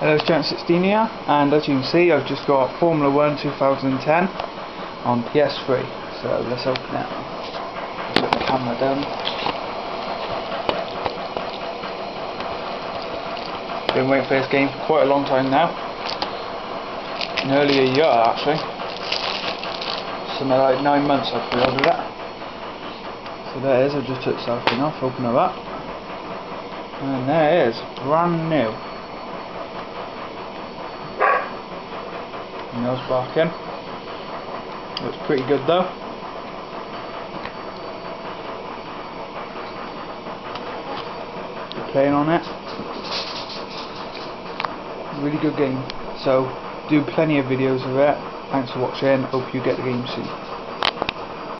Hello, Jaannetts16 here, and as you can see I've just got Formula 1 2010 on PS3, so let's open it. Put the camera down. Been waiting for this game for quite a long time now, nearly a year actually, something like 9 months I've pre-ordered it. So there it is, I've just took the selfie off, open it up, and there it is, brand new. No sparking. Looks pretty good though. Playing on it. Really good game. So do plenty of videos of it. Thanks for watching. Hope you get the game soon.